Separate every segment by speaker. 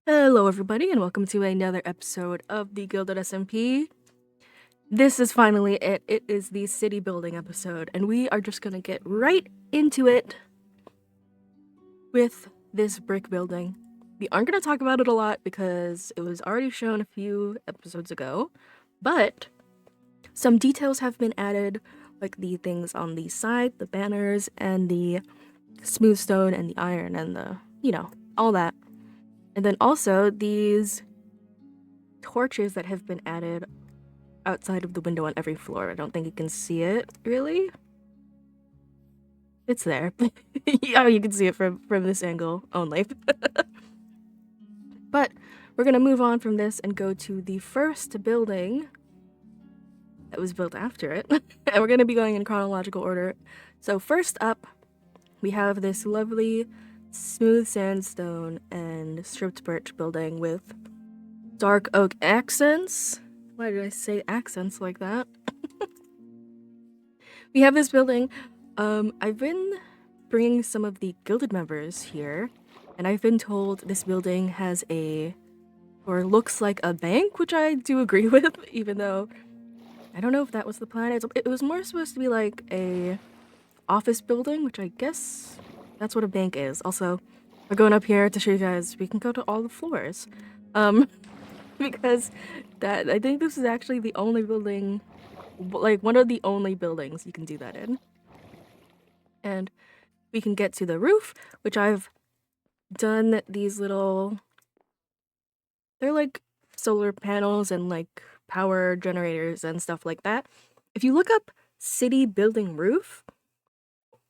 Speaker 1: Hello everybody and welcome to another episode of the Gilded SMP. This is finally it. It is the city building episode and we are just gonna get right into it with this brick building. We aren't gonna talk about it a lot because it was already shown a few episodes ago, but some details have been added, like the things on the side, the banners, and the smooth stone and the iron and the, all that. And then also these torches that have been added outside of the window on every floor. I don't think you can see it, really. It's there. Yeah, you can see it from this angle only. But we're gonna move on from this and go to the first building that was built after it. And we're gonna be going in chronological order. So first up, we have this lovely smooth sandstone and stripped birch building with dark oak accents. Why did I say accents like that? We have this building. I've been bringing some of the Gilded members here, and I've been told this building has or looks like a bank, which I do agree with, even though I don't know if that was the plan. It was more supposed to be like a office building, which I guess that's what a bank is. Also, we're going up here to show you guys we can go to all the floors. Because I think this is actually the only building, like one of the only buildings you can do that in. And we can get to the roof, which I've done these little, they're like solar panels and like power generators and stuff like that. If you look up city building roof,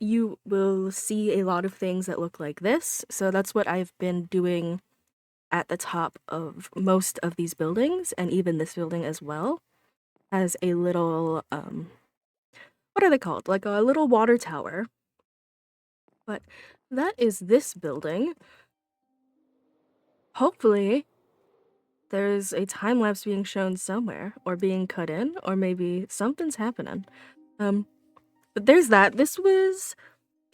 Speaker 1: you will see a lot of things that look like this. So that's what I've been doing at the top of most of these buildings, and even this building as well has a little, what are they called? Like a little water tower. But that is this building. Hopefully, there's a time lapse being shown somewhere, or being cut in, or maybe something's happening. But there's that. This was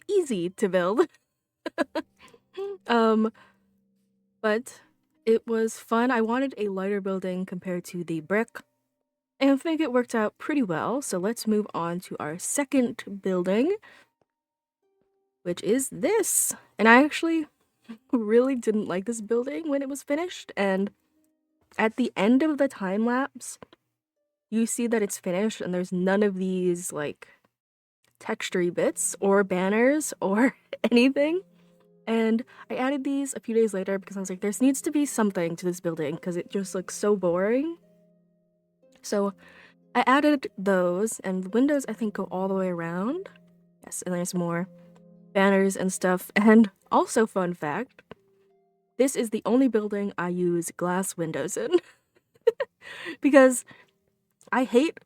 Speaker 1: easy to build. um, but it was fun. I wanted a lighter building compared to the brick, and I think it worked out pretty well. So let's move on to our second building, which is this. And I actually really didn't like this building when it was finished, and at the end of the time lapse, you see that it's finished and there's none of these like textury bits or banners or anything. And I added these a few days later because I was like, there needs to be something to this building because it just looks so boring. So I added those, and the windows I think go all the way around. Yes, and there's more banners and stuff. And also, fun fact, this is the only building I use glass windows in. Because I hate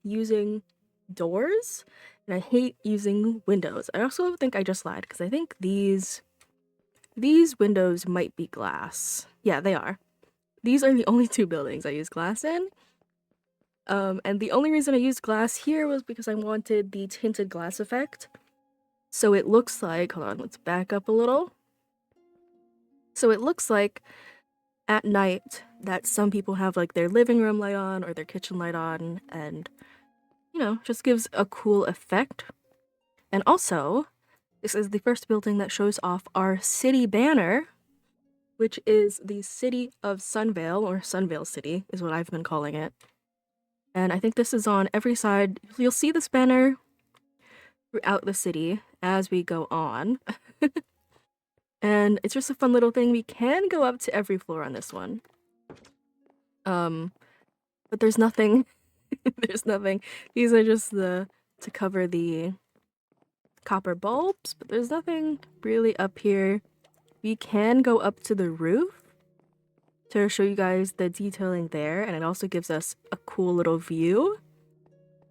Speaker 1: using doors, and I hate using windows. I also think I just lied because I think these windows might be glass. Yeah, they are. These are the only two buildings I use glass in. And the only reason I used glass here was because I wanted the tinted glass effect. So it looks like, hold on, let's back up a little. So it looks like at night that some people have like their living room light on or their kitchen light on, and just gives a cool effect. And also, this is the first building that shows off our city banner, which is the city of Sunvale, or Sunvale City is what I've been calling it. And I think this is on every side. You'll see this banner throughout the city as we go on. And it's just a fun little thing. We can go up to every floor on this one. But there's nothing. There's nothing. These are just to cover the copper bulbs, but there's nothing really up here. We can go up to the roof to show you guys the detailing there, and it also gives us a cool little view.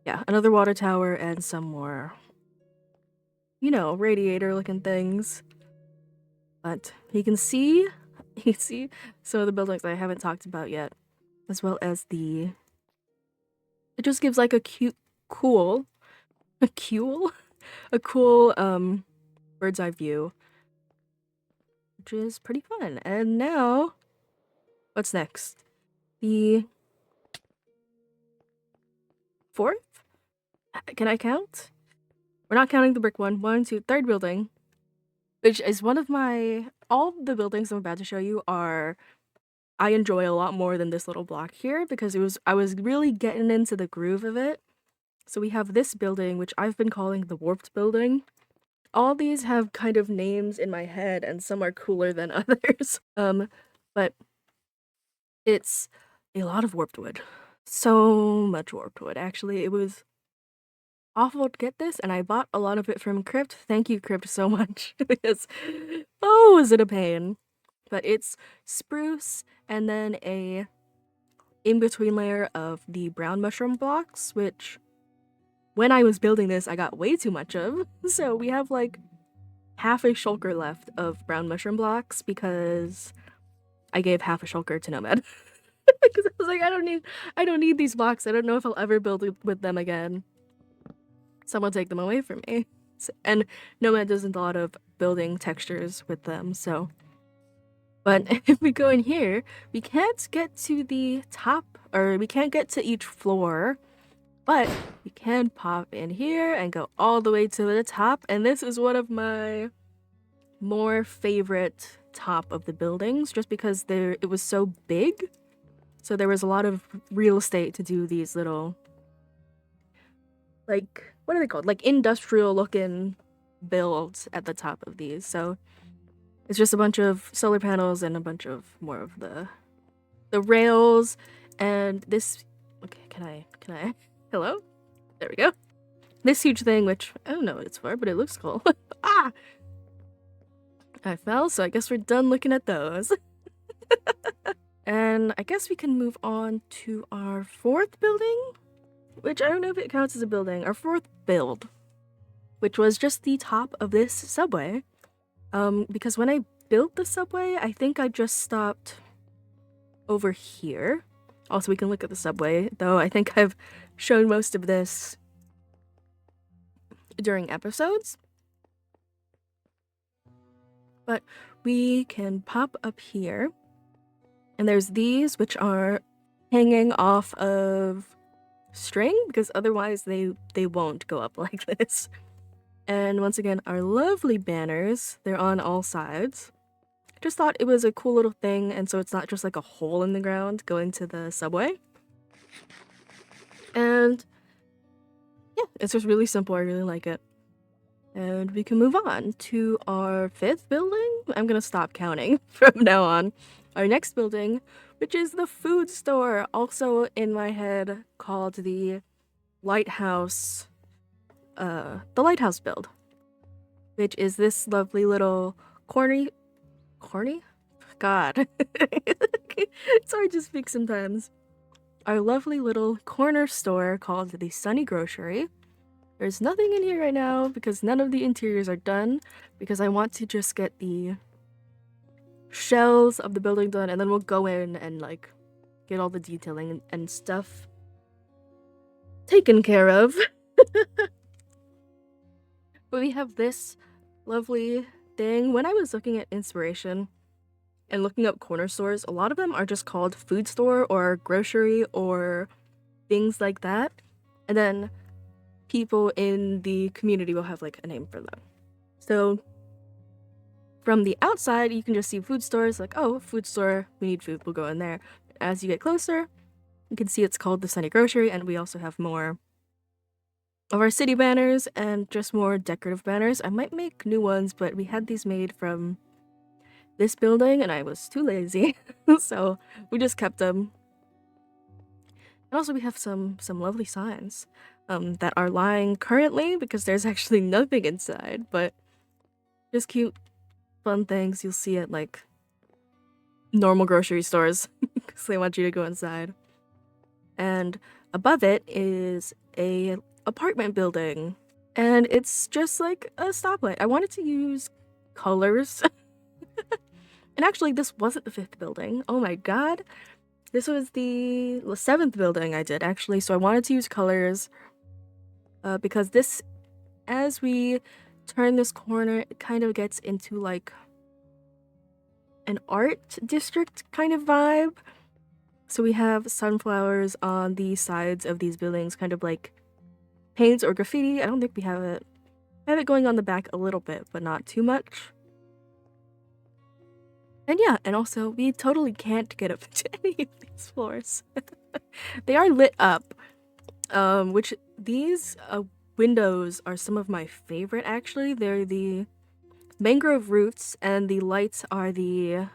Speaker 1: Yeah, another water tower and some more, radiator looking things. But you can see some of the buildings I haven't talked about yet, as well as it just gives like a cool bird's eye view. which is pretty fun. And now, what's next? The fourth? Can I count? We're not counting the brick one. 1, 2, third building, which is one of my... All the buildings I'm about to show you are... I enjoy a lot more than this little block here because I was really getting into the groove of it. So we have this building, which I've been calling the Warped Building. All these have kind of names in my head, and some are cooler than others. But it's a lot of warped wood. So much warped wood. Actually, it was awful to get this, and I bought a lot of it from Crypt. Thank you, Crypt, so much. Because, oh, is it a pain. But it's spruce, and then a in-between layer of the brown mushroom blocks, which when I was building this, I got way too much of. So we have like half a shulker left of brown mushroom blocks because I gave half a shulker to Nomad. Because I was like, I don't need these blocks. I don't know if I'll ever build with them again. Someone take them away from me. And Nomad doesn't a lot of building textures with them, so. But if we go in here, we can't get to the top, or we can't get to each floor, but we can pop in here and go all the way to the top. And this is one of my more favorite top of the buildings, just because it was so big. So there was a lot of real estate to do these little, like, what are they called? Like industrial looking builds at the top of these. So it's just a bunch of solar panels and a bunch of more of the rails. And this, okay, can I, hello? There we go. This huge thing, which I don't know what it's for, but it looks cool. Ah! I fell, so I guess we're done looking at those. And I guess we can move on to our fourth building, which I don't know if it counts as a building. Our fourth build, which was just the top of this subway. Because when I built the subway, I think I just stopped over here. Also, we can look at the subway, though I think I've shown most of this during episodes. But we can pop up here. And there's these, which are hanging off of string, because otherwise they won't go up like this. And once again, our lovely banners, they're on all sides. Just thought it was a cool little thing, and so it's not just like a hole in the ground going to the subway. And yeah, it's just really simple. I really like it. And we can move on to our fifth building. I'm gonna stop counting from now on. Our next building, which is the food store, also in my head called the lighthouse build, which is this lovely little corny? God, it's hard to speak sometimes. Our lovely little corner store called the Sunny Grocery. There's nothing in here right now because none of the interiors are done, because I want to just get the shells of the building done, and then we'll go in and like get all the detailing and stuff taken care of. But we have this lovely thing. When I was looking at inspiration and looking up corner stores, a lot of them are just called food store or grocery or things like that. And then people in the community will have like a name for them. So from the outside, you can just see food stores, like, oh, food store, we need food, we'll go in there. As you get closer, you can see it's called the Sunny Grocery, and we also have more of our city banners and just more decorative banners. I might make new ones, but we had these made from this building, and I was too lazy, so we just kept them. And also we have some lovely signs that are lying currently, because there's actually nothing inside, but just cute, fun things you'll see at like normal grocery stores because they want you to go inside. And above it is a apartment building, and it's just like a stoplight. I wanted to use colors. And actually, this wasn't the fifth building. Oh my god. This was the seventh building I did, actually. So I wanted to use colors because this, as we turn this corner, it kind of gets into like an art district kind of vibe. So we have sunflowers on the sides of these buildings, kind of like paints or graffiti. I don't think we have it. I have it going on the back a little bit, but not too much. And yeah, and also we totally can't get up to any of these floors. They are lit up, which these windows are some of my favorite actually. They're the mangrove roots and the lights are the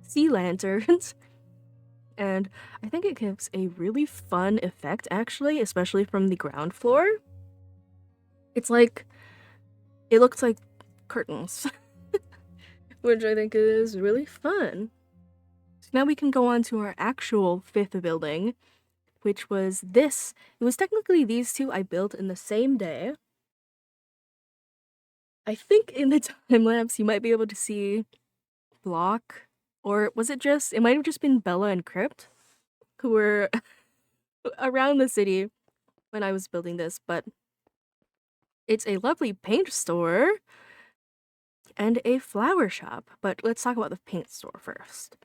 Speaker 1: sea lanterns. And I think it gives a really fun effect actually, especially from the ground floor. It's like, it looks like curtains, which I think is really fun. So now we can go on to our actual 5th building, which was this. It was technically these two I built in the same day. I think in the time lapse you might be able to see Block, or was it just, it might have just been Bella and Crypt, who were around the city when I was building this, but it's a lovely paint store and a flower shop. But let's talk about the paint store first.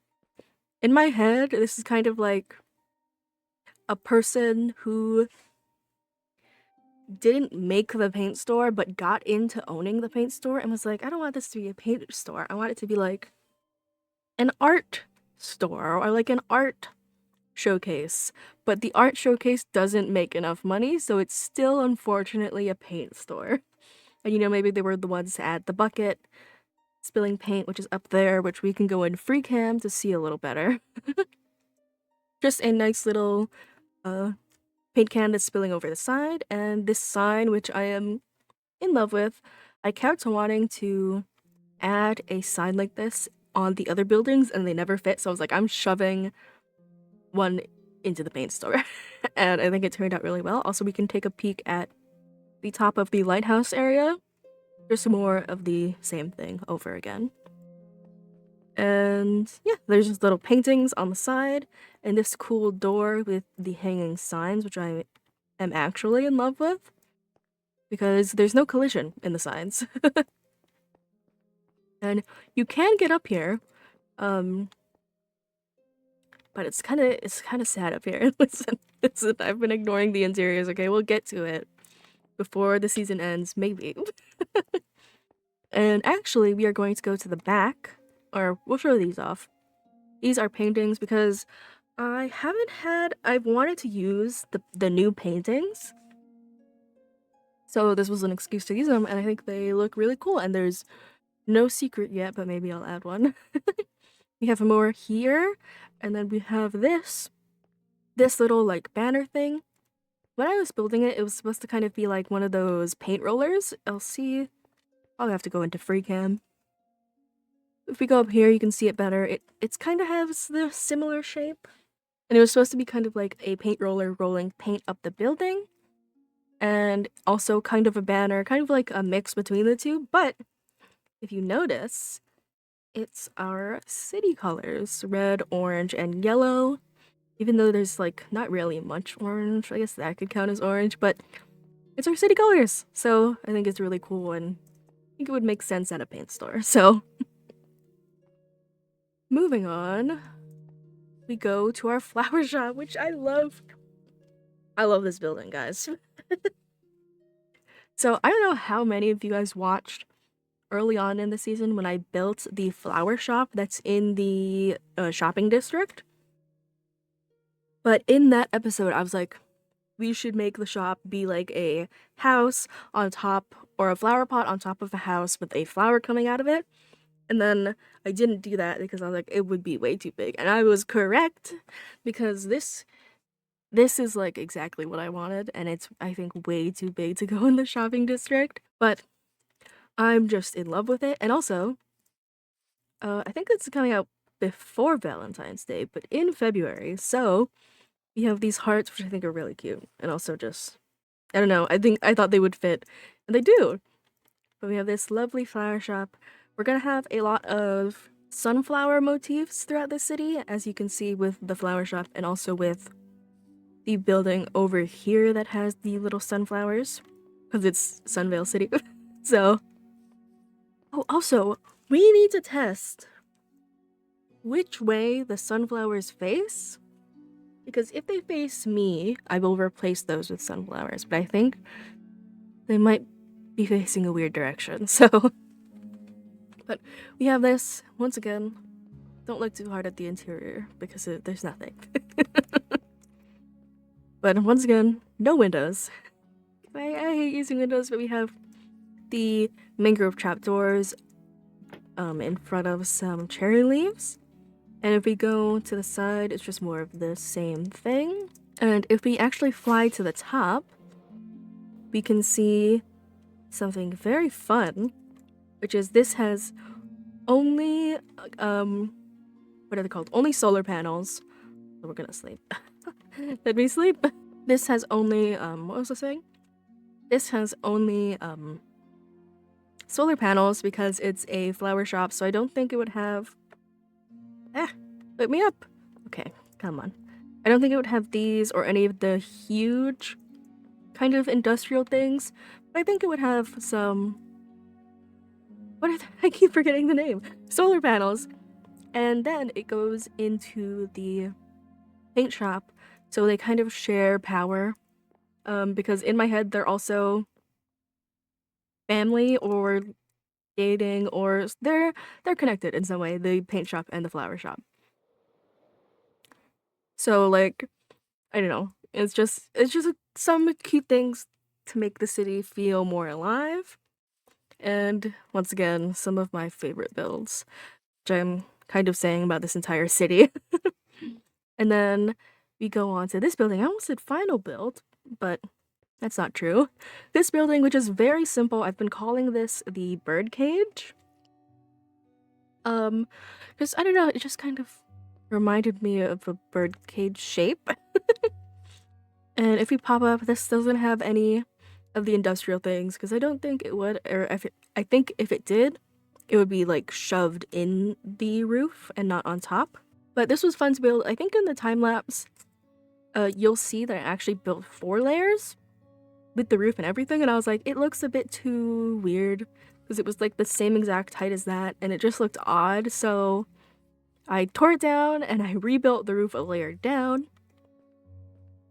Speaker 1: In my head, this is kind of like a person who didn't make the paint store but got into owning the paint store and was like, I don't want this to be a paint store. I want it to be like an art store or like an art showcase. But the art showcase doesn't make enough money, so it's still unfortunately a paint store. And you know, maybe they were the ones to add the bucket spilling paint, which is up there, which we can go in free cam to see a little better. Just a nice little paint can that's spilling over the side, and this sign, which I am in love with. I kept wanting to add a sign like this on the other buildings, and they never fit, so I was like, I'm shoving one into the paint store. And I think it turned out really well. Also, we can take a peek at the top of the lighthouse area. Just more of the same thing over again. And yeah, there's just little paintings on the side, and this cool door with the hanging signs, which I am actually in love with, because there's no collision in the signs. And you can get up here, but it's kind of sad up here. Listen, I've been ignoring the interiors. Okay, we'll get to it before the season ends, maybe. And actually, we are going to go to the back, or we'll show these off. These are paintings because I've wanted to use the new paintings. So this was an excuse to use them, and I think they look really cool, and there's no secret yet, but maybe I'll add one. We have more here, and then we have this little like banner thing. When I was building it, it was supposed to kind of be like one of those paint rollers. I'll have to go into free cam. If we go up here, you can see it better. It's kind of has the similar shape. And it was supposed to be kind of like a paint roller rolling paint up the building. And also kind of a banner, kind of like a mix between the two. But if you notice, it's our city colors, red, orange, and yellow. Even though there's like not really much orange, I guess that could count as orange, but it's our city colors. So I think it's really cool, and I think it would make sense at a paint store. So moving on, we go to our flower shop, which I love. I love this building, guys. So I don't know how many of you guys watched early on in the season when I built the flower shop that's in the shopping district. But in that episode, I was like, we should make the shop be like a house on top, or a flower pot on top of a house with a flower coming out of it. And then I didn't do that because I was like, it would be way too big. And I was correct, because this is like exactly what I wanted, and it's, I think, way too big to go in the shopping district. But I'm just in love with it. And also, I think it's coming out before Valentine's Day, but in February. So we have these hearts, which I think are really cute. And also just, I don't know, I thought they would fit, and they do. But we have this lovely flower shop. We're gonna have a lot of sunflower motifs throughout the city, as you can see with the flower shop, and also with the building over here that has the little sunflowers, because it's Sunvale City. So, oh, also, we need to test which way the sunflowers face. Because if they face me, I will replace those with sunflowers. But I think they might be facing a weird direction, so... But we have this, once again, don't look too hard at the interior, because there's nothing. But once again, no windows. I hate using windows, but we have the mangrove trapdoors in front of some cherry leaves. And if we go to the side, it's just more of the same thing. And if we actually fly to the top, we can see something very fun, which is this has only, what are they called? Only solar panels. So we're gonna sleep. Let me sleep. This has only, what was I saying? This has only, solar panels because it's a flower shop, so I don't think it would have... wake me up! Okay, come on. I don't think it would have these or any of the huge kind of industrial things, but I think it would have some... I keep forgetting the name. Solar panels. And then it goes into the paint shop, so they kind of share power. Because in my head, they're also family or dating, or they're connected in some way, the paint shop and the flower shop. So like, I don't know, it's just some cute things to make the city feel more alive. And once again, some of my favorite builds, which I'm kind of saying about this entire city. And then we go on to this building. I almost said final build, but that's not true. This building, which is very simple, I've been calling this the bird cage. Because I don't know, it just kind of reminded me of a bird cage shape. And if we pop up, this doesn't have any of the industrial things, because I don't think it would, or I think if it did, it would be like shoved in the roof and not on top. But this was fun to build. I think in the time lapse, you'll see that I actually built 4 layers with the roof and everything, and I was like, it looks a bit too weird because it was like the same exact height as that, and it just looked odd. So I tore it down and I rebuilt the roof a layer down.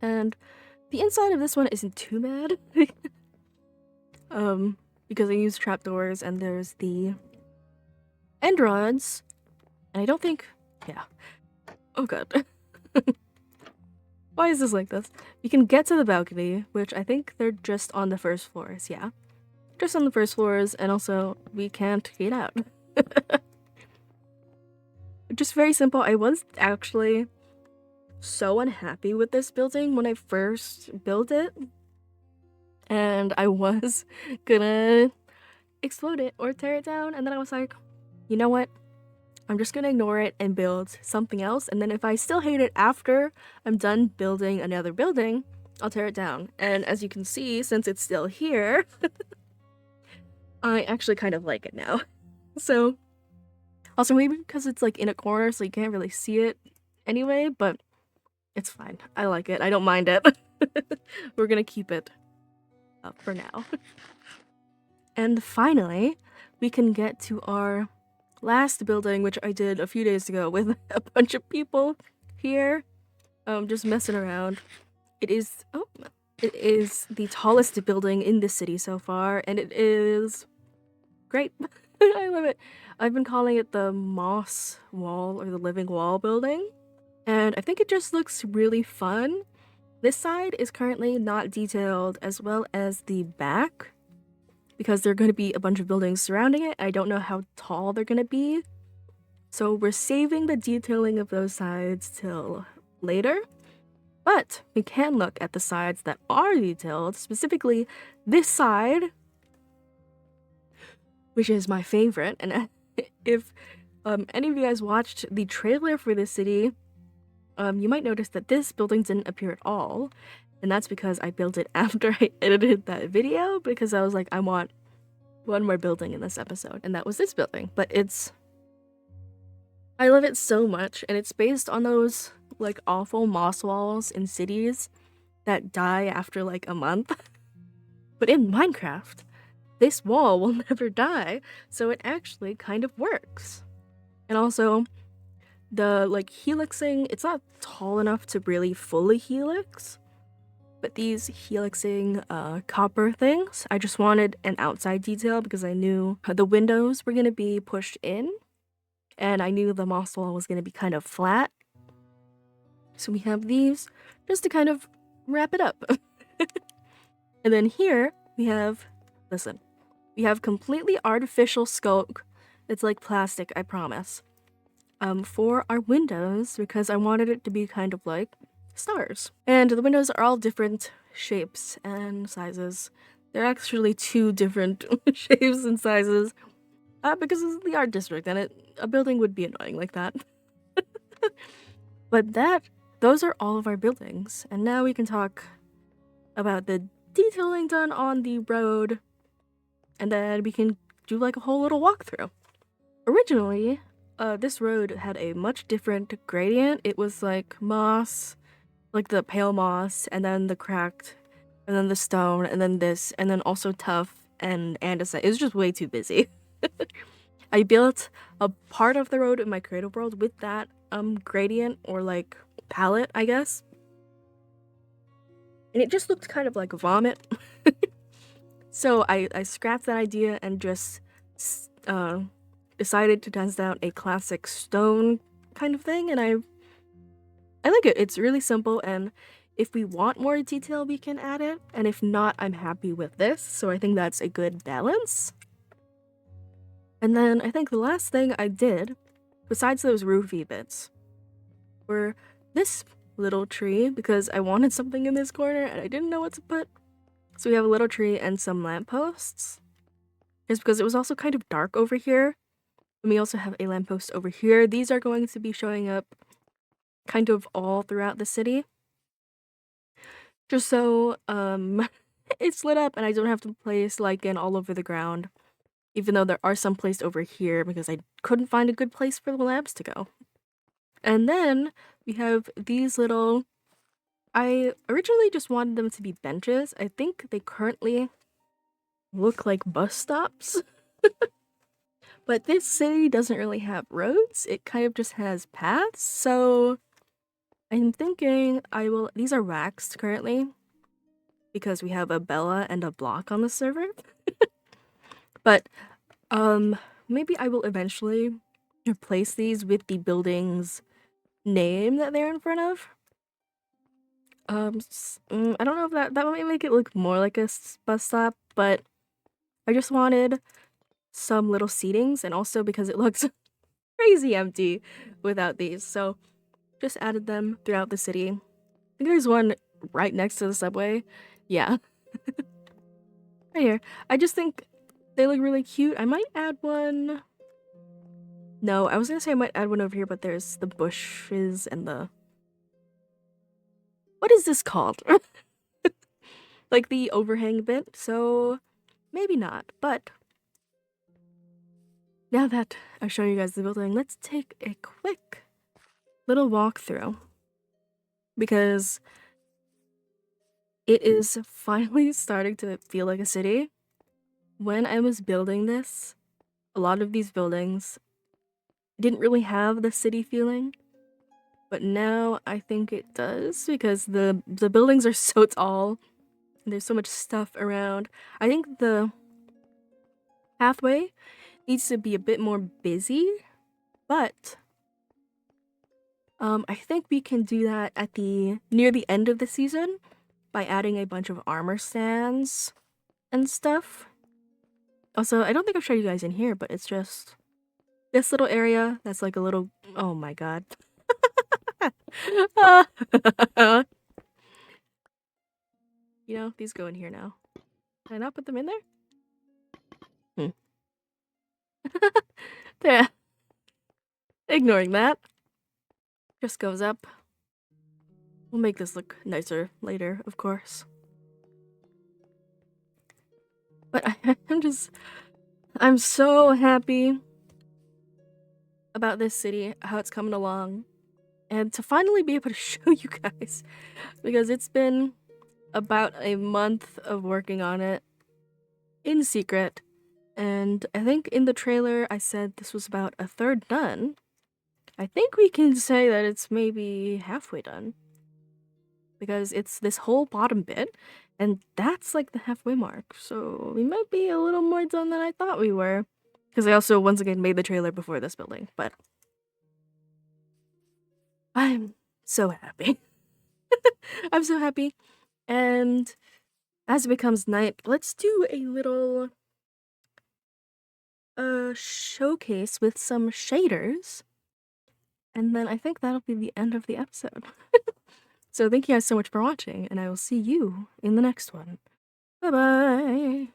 Speaker 1: And the inside of this one isn't too bad. Because I used trapdoors and there's the end rods, and I don't think, yeah. Oh god. Why is this like this? You can get to the balcony, which I think they're just on the first floors, yeah. Just on the first floors, and also we can't get out. Just very simple. I was actually so unhappy with this building when I first built it. And I was gonna explode it or tear it down, and then I was like, you know what? I'm just gonna ignore it and build something else, and then if I still hate it after I'm done building another building, I'll tear it down. And as you can see, since it's still here, I actually kind of like it now. So, also maybe because it's like in a corner, so you can't really see it anyway, but it's fine. I like it. I don't mind it. We're gonna keep it up for now. And finally, we can get to our last building, which I did a few days ago with a bunch of people here, just messing around. It is the tallest building in the city so far, and it is great. I love it. I've been calling it the Moss Wall, or the Living Wall building, and I think it just looks really fun. This side is currently not detailed, as well as the back, because there are going to be a bunch of buildings surrounding it. I don't know how tall they're going to be, so we're saving the detailing of those sides till later. But we can look at the sides that are detailed, specifically this side, which is my favorite. And if any of you guys watched the trailer for this city, you might notice that this building didn't appear at all. And that's because I built it after I edited that video, because I was like, I want one more building in this episode, and that was this building. But I love it so much, and it's based on those like awful moss walls in cities that die after like a month. But in Minecraft, this wall will never die, so it actually kind of works. And also, The like helixing, it's not tall enough to really fully helix, but these helixing copper things, I just wanted an outside detail because I knew the windows were going to be pushed in, and I knew the moss wall was going to be kind of flat. So we have these just to kind of wrap it up. And then here we have, listen, we have completely artificial skulk. It's like plastic, I promise. For our windows, because I wanted it to be kind of like stars. And the windows are all different shapes and sizes. They're actually 2 different shapes and sizes. Because it's the art district and a building would be annoying like that. But those are all of our buildings. And now we can talk about the detailing done on the road. And then we can do like a whole little walkthrough. Originally, this road had a much different gradient. It was like moss, like the pale moss, and then the cracked, and then the stone, and then this, and then also tough and andesite. It was just way too busy. I built a part of the road in my creative world with that gradient or like palette, I guess. And it just looked kind of like vomit. So I scrapped that idea and just decided to test out a classic stone kind of thing, and I like it. It's really simple, and if we want more detail, we can add it, and if not, I'm happy with this, so I think that's a good balance. And then I think the last thing I did, besides those roofy bits, were this little tree, because I wanted something in this corner, and I didn't know what to put. So we have a little tree and some lampposts. Just because it was also kind of dark over here. And we also have a lamppost over here. These are going to be showing up kind of all throughout the city. Just so it's lit up and I don't have to place lichen all over the ground. Even though there are some placed over here because I couldn't find a good place for the lamps to go. And then we have these little... I originally just wanted them to be benches. I think they currently look like bus stops. But this city doesn't really have roads. It kind of just has paths. So I'm thinking these are waxed currently because we have a Bella and a Block on the server. But maybe I will eventually replace these with the building's name that they're in front of. I don't know if that might make it look more like a bus stop, but I just wanted some little seatings, and also because it looks crazy empty without these, so just added them throughout the city. I think there's one right next to the subway. Yeah. Right here. I just think they look really cute. I might add one... No, I was gonna say I might add one over here, but there's the bushes and the... What is this called? Like the overhang bit, so maybe not, but... Now that I've shown you guys the building, let's take a quick little walkthrough. Because it is finally starting to feel like a city. When I was building this, a lot of these buildings didn't really have the city feeling. But now I think it does because the buildings are so tall and there's so much stuff around. I think the pathway needs to be a bit more busy, but I think we can do that at near the end of the season by adding a bunch of armor stands and stuff. Also, I don't think I've showed you guys in here, but it's just this little area that's like a little... Oh my god. You know, these go in here now. Can I not put them in there? There. Ignoring that. Just goes up. We'll make this look nicer later, of course. But I'm so happy about this city, how it's coming along, and to finally be able to show you guys, because it's been about a month of working on it in secret, and I think in the trailer I said this was about a third done, I think we can say that it's maybe halfway done. Because it's this whole bottom bit, and that's like the halfway mark. So we might be a little more done than I thought we were. Because I also, once again, made the trailer before this building. But I'm so happy. I'm so happy. And as it becomes night, let's do a little showcase with some shaders. And then I think that'll be the end of the episode. So thank you guys so much for watching, and I will see you in the next one. Bye bye!